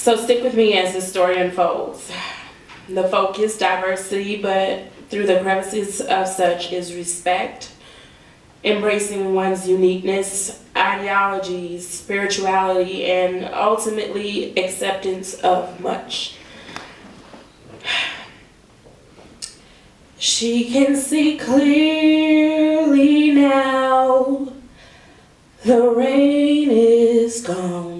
So stick with me as the story unfolds. The focus, diversity, but through the crevices of such is respect, embracing one's uniqueness, ideologies, spirituality, and ultimately acceptance of much. She can see clearly now, the rain is gone.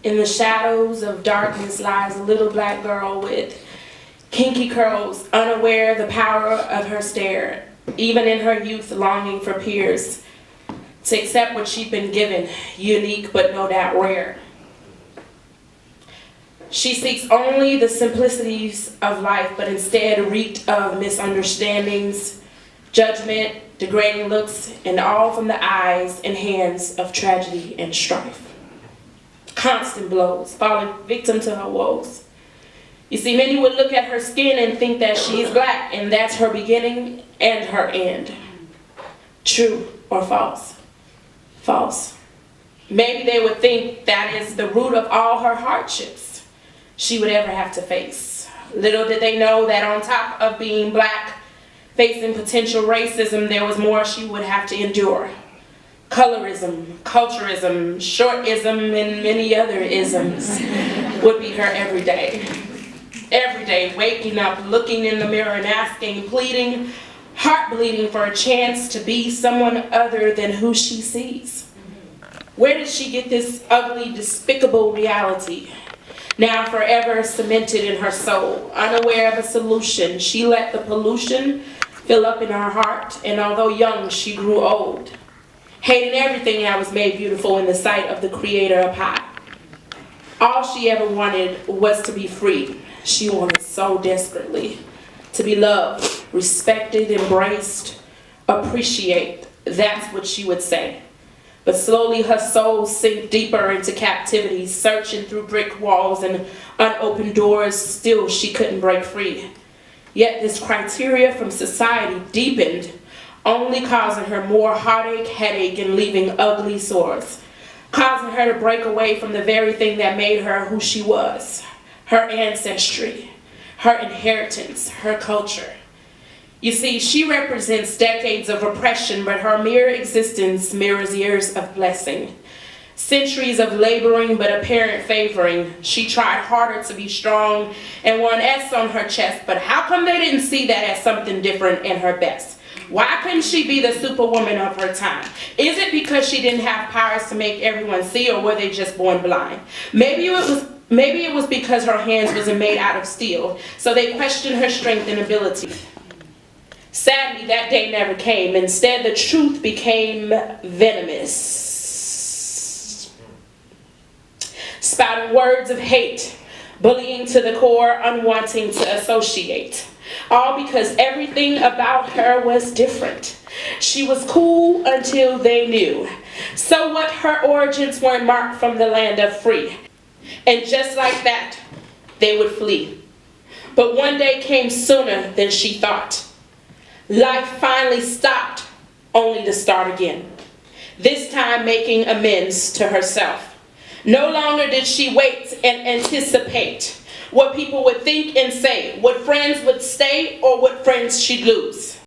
In the shadows of darkness lies a little black girl with kinky curls, unaware of the power of her stare, even in her youth longing for peers to accept what she'd been given, unique but no doubt rare. She seeks only the simplicities of life, but instead reeked of misunderstandings, judgment, degrading looks, and all from the eyes and hands of tragedy and strife. Constant blows, falling victim to her woes. You see, many would look at her skin and think that she's black, and that's her beginning and her end. True or false? False. Maybe they would think that is the root of all her hardships she would ever have to face. Little did they know that on top of being black, facing potential racism, there was more she would have to endure. Colorism, culturism, shortism, and many other isms would be her everyday. Every day, waking up, looking in the mirror and asking, pleading, heart bleeding for a chance to be someone other than who she sees. Where did she get this ugly, despicable reality? Now forever cemented in her soul, unaware of a solution, she let the pollution fill up in her heart, and although young, she grew old, hating everything that was made beautiful in the sight of the creator up high. All she ever wanted was to be free. She wanted so desperately to be loved, respected, embraced, appreciated. That's what she would say. But slowly her soul sank deeper into captivity, searching through brick walls and unopened doors. Still she couldn't break free. Yet this criteria from society deepened, only causing her more heartache, headache, and leaving ugly sores, causing her to break away from the very thing that made her who she was, her ancestry, her inheritance, her culture. You see, she represents decades of oppression, but her mere existence mirrors years of blessing. Centuries of laboring but apparent favoring. She tried harder to be strong and wore an S on her chest, but how come they didn't see that as something different and her best? Why couldn't she be the superwoman of her time? Is it because she didn't have powers to make everyone see, or were they just born blind? Maybe it was because her hands wasn't made out of steel, so they questioned her strength and ability. Sadly, that day never came. Instead, the truth became venomous, spouting words of hate, bullying to the core, unwanting to associate. All because everything about her was different. She was cool until they knew. So what, her origins weren't marked from the land of free. And just like that, they would flee. But one day came sooner than she thought. Life finally stopped, only to start again. This time making amends to herself. No longer did she wait and anticipate what people would think and say, what friends would stay or what friends she'd lose.